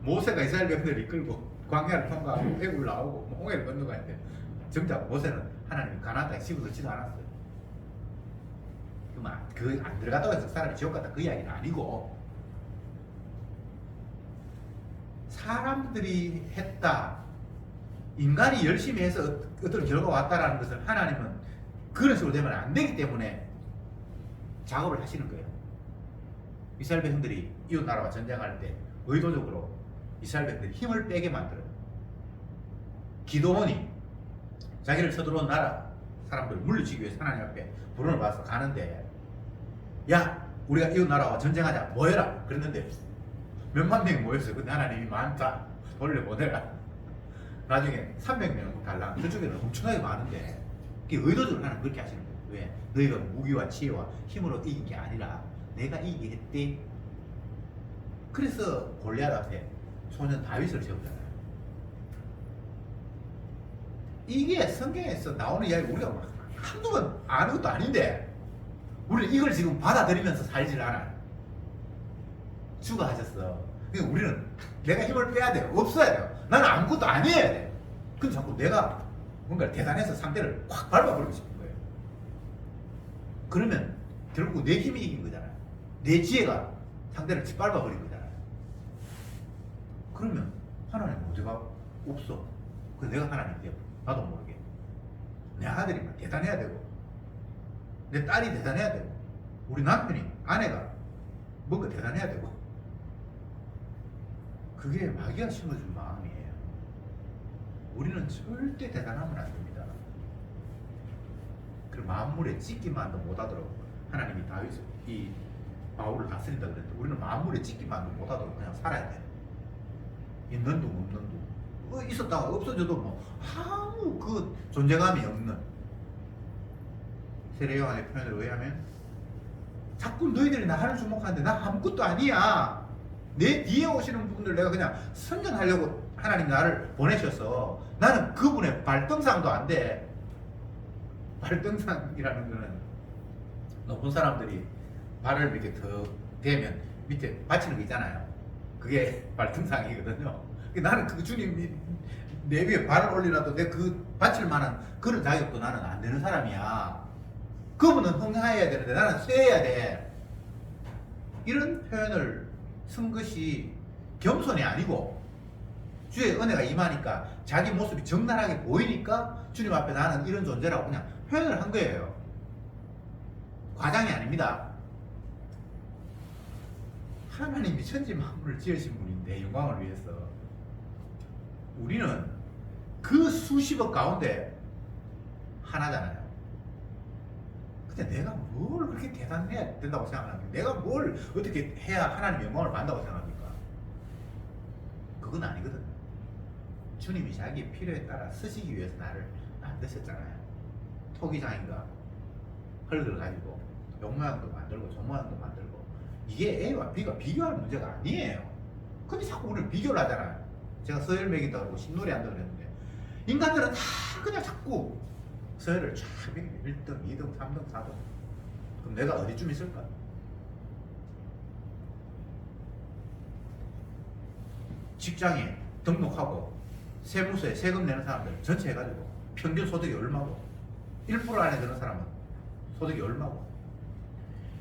모세가 이스라엘 백성을 이끌고 광야를 통과하고 애굽을 나오고 홍해를 건너가는데 정작 모세는 하나님이 가나안 땅에 집어넣지도 않았어요. 그 안 들어갔다고 해서 사람이 지옥 갔다 그 이야기는 아니고, 사람들이 했다, 인간이 열심히 해서 어떤 결과가 왔다라는 것을 하나님은 그런 식으로 되면 안 되기 때문에 작업을 하시는 거예요. 이스라엘 백성들이 이웃 나라와 전쟁할 때 의도적으로 이스라엘 백성들이 힘을 빼게 만들어요. 기도원이 자기를 쳐들어온 나라 사람들을 물리치기 위해서 하나님 앞에 불원을 받아서 가는데, 야 우리가 이웃 나라와 전쟁하자 모여라 그랬는데 몇만 명이 모였어요. 근데 하나님이 많다 돌려보내라. 나중에 300명 달랑 저쪽에는 엄청나게 많은데, 그게 의도적으로 하나님 그렇게 하시는 거예요. 왜? 너희가 무기와 지혜와 힘으로 이긴 게 아니라 내가 이기게 했대. 그래서 골리앗 앞에 소년 다윗을 세우잖아요. 이게 성경에서 나오는 이야기 우리가 한두 번 아는 것도 아닌데 우리는 이걸 지금 받아들이면서 살질 않아요. 주가 하셨어. 그러니까 우리는 내가 힘을 빼야 돼요. 없어야 돼요. 나는 아무것도 아니어야 돼. 근데 자꾸 내가 뭔가 대단해서 상대를 확 밟아버리고 싶은 거예요. 그러면 결국 내 힘이 이긴 거잖아요. 내 지혜가 상대를 짓밟아버린 거잖아요. 그러면 하나님 어디가 없어. 그래서 내가 하나님 돼요. 나도 모르게. 내 아들이 막 대단해야 되고, 내 딸이 대단해야 되고, 우리 남편이, 아내가 뭔가 대단해야 되고, 그게 마귀가 심어준 마음이에요. 우리는 절대 대단하면 안 됩니다. 그리고 만물에 찢기만도 못하도록 하나님이 다윗을, 이 바울을 다스린다 그랬는데, 우리는 만물에 찢기만도 못하도록 그냥 살아야 돼. 있는 둥 없는 둥. 있었다가 없어져도 뭐 아무 그 존재감이 없는. 세례 요한의 표현을 의하면 자꾸 너희들이 나를 주목하는데 나 아무것도 아니야. 내 뒤에 오시는 분들 내가 그냥 선전하려고 하나님 나를 보내셔서 나는 그분의 발등상도 안 돼. 발등상이라는 거는 높은 사람들이 발을 이렇게 더 대면 밑에 받치는 거 있잖아요. 그게 발등상이거든요. 나는 그 주님이 내 위에 발을 올리라도 내 그 받칠 만한 그런 자격도 나는 안 되는 사람이야. 그분은 흥하해야 되는데 나는 쇠해야 돼. 이런 표현을 쓴 것이 겸손이 아니고 주의 은혜가 임하니까 자기 모습이 적나라하게 보이니까 주님 앞에 나는 이런 존재라고 그냥 표현을 한 거예요. 과장이 아닙니다. 하나님이 천지 만물을 지으신 분인데 영광을 위해서 우리는 그 수십억 가운데 하나잖아요. 근데 내가 뭘 그렇게 대단해야 된다고 생각합니까? 내가 뭘 어떻게 해야 하나님 영광을 받는다고 생각합니까? 그건 아니거든. 주님이 자기의 필요에 따라 쓰시기 위해서 나를 만드셨잖아요. 토기장인가 흙을 가지고 용모양도 만들고 조모양도 만들고, 이게 A와 B가 비교할 문제가 아니에요. 근데 자꾸 우리는 비교를 하잖아요. 제가 서열 매긴다 그러고 신놀이 한다 그랬는데, 인간들은 다 그냥 자꾸 서열을 쫙 매기면 1등, 2등, 3등, 4등. 그럼 내가 어디쯤 있을까? 직장에 등록하고 세무서에 세금 내는 사람들 전체 해가지고 평균 소득이 얼마고 1% 안에 드는 사람은 소득이 얼마고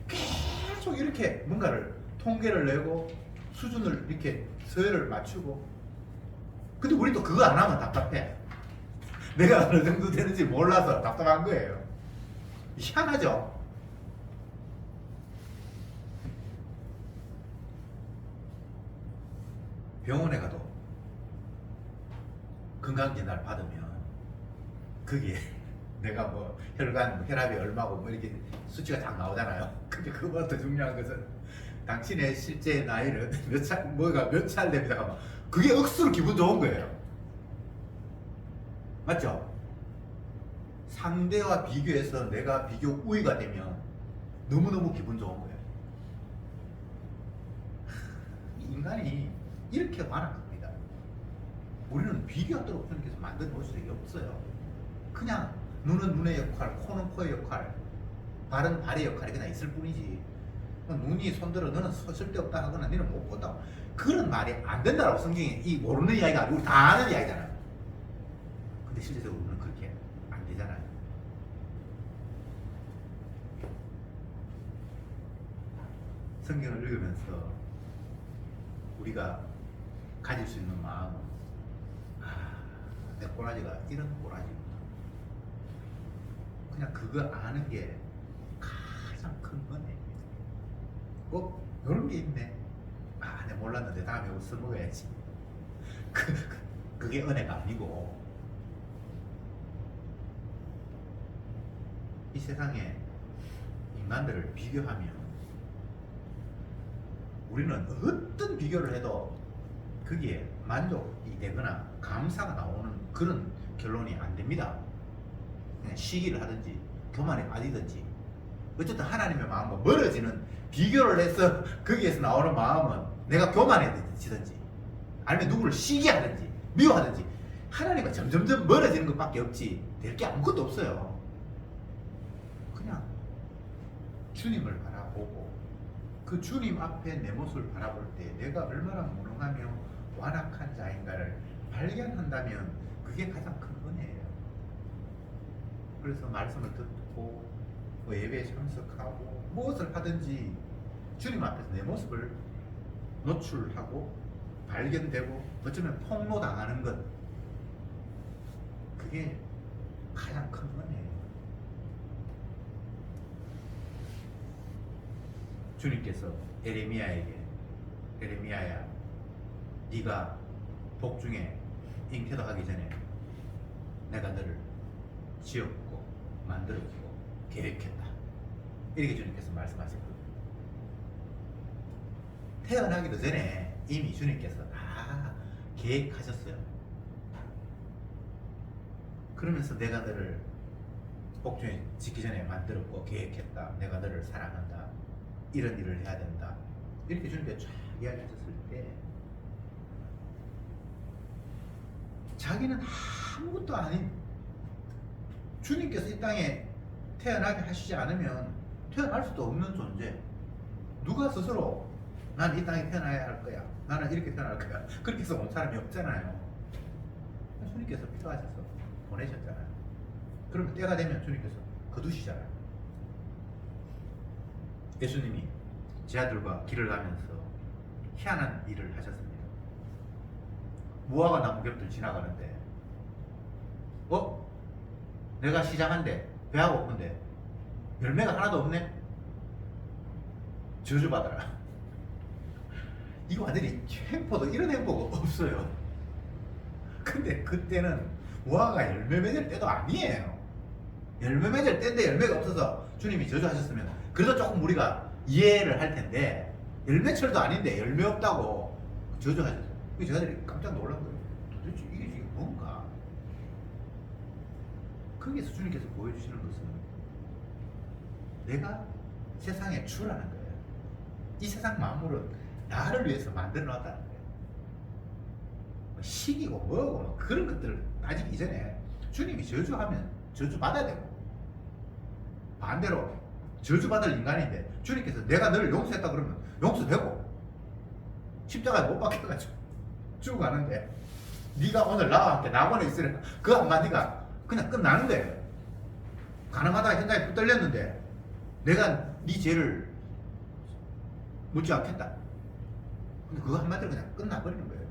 계속 이렇게 뭔가를 통계를 내고 수준을 이렇게 서열을 맞추고 근데 우리 또 그거 안 하면 답답해. 내가 어느 정도 되는지 몰라서 답답한 거예요. 희한하죠? 병원에 가도 건강진단을 받으면 그게 내가 뭐 혈관, 뭐 혈압이 얼마고 뭐 이렇게 수치가 딱 나오잖아요. 근데 그거보다 더 중요한 것은 당신의 실제 나이는 몇 살 됩니다 하면 그게 억수로 기분 좋은 거예요. 맞죠? 상대와 비교해서 내가 비교 우위가 되면 너무너무 기분 좋은 거예요. 인간이 이렇게 완악합니다. 우리는 비교하도록 주님께서 만들어 놓을 수밖에 없어요. 그냥 눈은 눈의 역할, 코는 코의 역할, 발은 발의 역할이 그냥 있을 뿐이지. 눈이 손들어 너는 쓸데없다 하거나 너는 못 본다. 그런 말이 안 된다라고 성경이 이 모르는 이야기가 아니고 우리 다 아는 이야기잖아요. 근데 실제적으로 우리는 그렇게 안 되잖아요. 성경을 읽으면서 우리가 가질 수 있는 마음은 내 꼬라지가 이런 꼬라지구나. 그냥 그거 아는 게 가장 큰 은혜입니다. 이런 게 있네. 내가 몰랐는데 다음에 옷 써먹어야지. 그게 은혜가 아니고 이 세상에 인간들을 비교하면 우리는 어떤 비교를 해도 거기에 만족이 되거나 감사가 나오는 그런 결론이 안 됩니다. 그냥 시기를 하든지 교만에 빠지든지 어쨌든 하나님의 마음과 멀어지는 비교를 해서 거기에서 나오는 마음은 내가 교만해지든지 아니면 누구를 시기하든지 미워하든지 하나님과 점점점 멀어지는 것밖에 없지 될 게 아무것도 없어요. 그냥 주님을 바라보고 그 주님 앞에 내 모습을 바라볼 때 내가 얼마나 무능하며 완악한 자인가를 발견한다면 그게 가장 큰 은혜예요. 그래서 말씀을 듣고 뭐 예배에 참석하고 무엇을 하든지 주님 앞에서 내 모습을 노출하고 발견되고 어쩌면 폭로당하는 것 그게 가장 큰 은혜예요. 주님께서 에레미야에게 에레미야야 네가 복중에 잉태도 하기 전에 내가 너를 지었고 만들었고 계획했다. 이렇게 주님께서 말씀하셨거든요. 태어나기도 전에 이미 주님께서 다 계획하셨어요. 그러면서 내가 너를 복중에 짓기 전에 만들었고 계획했다. 내가 너를 사랑한다. 이런 일을 해야 된다. 이렇게 주님께서 쫙 이야기하셨을 때 자기는 아무것도 아닌 주님께서 이 땅에 태어나게 하시지 않으면 태어날 수도 없는 존재. 누가 스스로 난 이 땅에 태어나야 할 거야. 나는 이렇게 태어날 거야. 그렇게 해서 온 사람이 없잖아요. 주님께서 필요하셔서 보내셨잖아요. 그러면 때가 되면 주님께서 거두시잖아요. 예수님이 제 아들과 길을 가면서 희한한 일을 하셨습니다. 무화과 나무 곁을 지나가는데 내가 시장한데 배가 고픈데 열매가 하나도 없네? 저주받아라. 이거 완전히 횡포도 이런 횡포가 없어요. 근데 그때는 무화과가 열매 맺을 때도 아니에요. 열매 맺을 때인데 열매가 없어서 주님이 저주하셨으면 그래도 조금 우리가 이해를 할 텐데 열매철도 아닌데 열매 없다고 저주하셨어요. 그래서 저희들이 깜짝 놀란 거예요. 도대체 이게 뭔가? 거기에서 주님께서 보여주시는 것은 내가 세상의 주라는 거예요. 이 세상 만물은 나를 위해서 만들어 놨다는 거예요. 시기고 뭐고 뭐 그런 것들을 따지기 이전에 주님이 저주하면 저주받아야 되고 반대로 저주받을 인간인데 주님께서 내가 너를 용서했다 그러면 용서되고 십자가에 못 박혀가지고 쭉 가는데 네가 오늘 나와 함께 낙원에 있으라. 그 한마디가 그냥 끝나는 거예요. 가늠하다가 현장에 붙들렸는데 내가 네 죄를 묻지 않겠다. 근데 그거 한마디로 그냥 끝나버리는 거예요.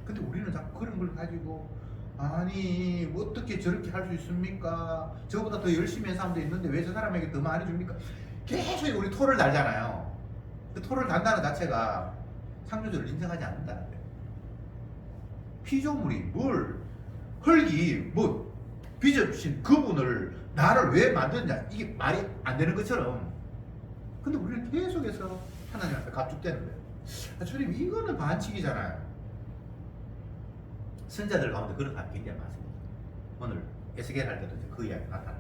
근데 우리는 자꾸 그런 걸 가지고 아니 뭐 어떻게 저렇게 할 수 있습니까? 저보다 더 열심히 한 사람도 있는데 왜 저 사람에게 더 많이 줍니까? 계속 우리 토를 달잖아요. 그 토를 단다는 자체가 창조주를 인정하지 않는다는 거예요. 피조물이 뭘 흙이 뭐 빚어주신 그분을 나를 왜 만드냐 이게 말이 안 되는 것처럼 근데 우리는 계속해서 하나님 앞에 갑죽되는 거예요. 주님 이거는 반칙이잖아요. 선자들 가운데 그런 사람이 굉장히 많습니다. 오늘 에스겔 할 때도 그 이야기 나타날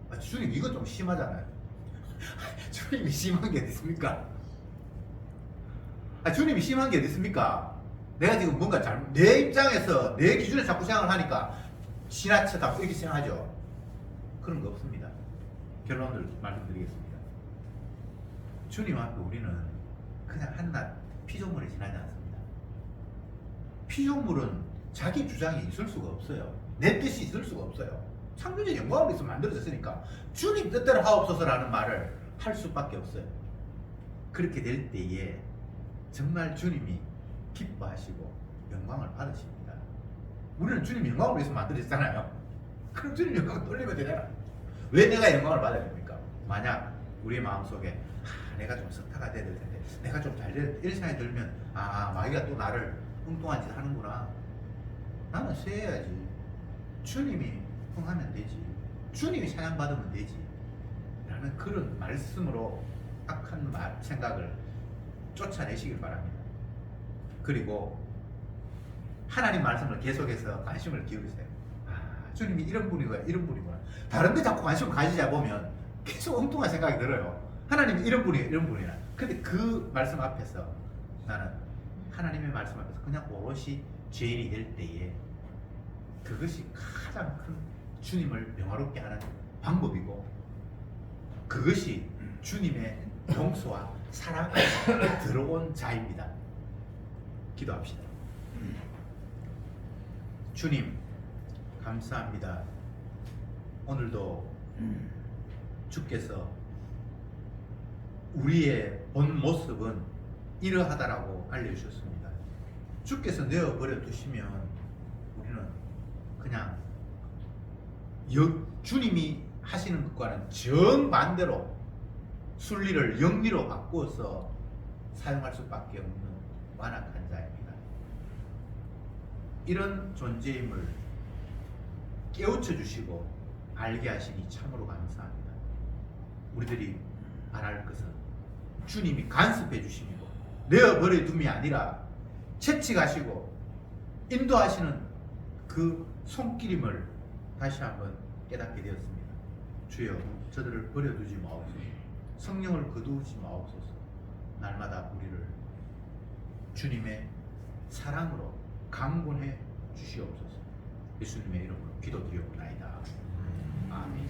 거예요. 주님 이거 좀 심하잖아요. 주님이 심한 게 어디 있습니까? 주님이 심한 게 어디 있습니까? 내가 지금 뭔가 잘못 내 입장에서 내 기준에 자꾸 생각을 하니까 지나치다 이렇게 생각하죠. 그런 거 없습니다. 결론을 말씀드리겠습니다. 주님 앞에 우리는 그냥 한낱 피조물에 지나지 않습니다. 피조물은 자기 주장이 있을 수가 없어요. 내 뜻이 있을 수가 없어요. 창조주의 영광을 위해서 만들어졌으니까 주님 뜻대로 하옵소서라는 말을 할 수밖에 없어요. 그렇게 될 때에 정말 주님이 기뻐하시고 영광을 받으십니다. 우리는 주님 영광을 위해서 만들어졌잖아요. 그럼 주님 영광을 돌리면 되잖아. 왜 내가 영광을 받아야 됩니까? 만약 우리의 마음속에 내가 좀 석타가 돼야 될 텐데 내가 좀 잘 돼야 이런 생각이 들면 마귀가 또 나를 엉뚱한 짓 하는구나. 나는 쇠해야지. 주님이 흥하면 되지. 주님이 찬양받으면 되지. 라는 그런 말씀으로 악한 생각을 쫓아내시길 바랍니다. 그리고 하나님 말씀을 계속해서 관심을 기울이세요. 주님이 이런 분이구나 이런 분이구나. 다른 데 자꾸 관심을 가지자 보면 계속 엉뚱한 생각이 들어요. 하나님이 이런 분이야 이런 분이야. 근데 그 말씀 앞에서 나는 하나님의 말씀 앞에서 그냥 오롯이 죄인이 될 때에 그것이 가장 큰 주님을 영화롭게 하는 방법이고 그것이 주님의 용서와 사랑에 들어온 자입니다. 기도합시다. 주님 감사합니다. 오늘도 주께서 우리의 본 모습은 이러하다라고 알려주셨습니다. 주께서 내어버려 두시면 우리는 그냥 주님이 하시는 것과는 정반대로 순리를 영리로 바꾸어서 사용할 수밖에 없는 완악한 자입니다. 이런 존재임을 깨우쳐 주시고 알게 하시니 참으로 감사합니다. 우리들이 바랄 것은 주님이 간섭해 주시고 내어버려 둠이 아니라 채찍하시고 인도하시는 그 손길임을 다시 한번 깨닫게 되었습니다. 주여 저들을 버려두지 마옵소서. 성령을 거두지 마옵소서. 날마다 우리를 주님의 사랑으로 강권해 주시옵소서. 예수님의 이름으로 기도드리옵나이다. 아멘.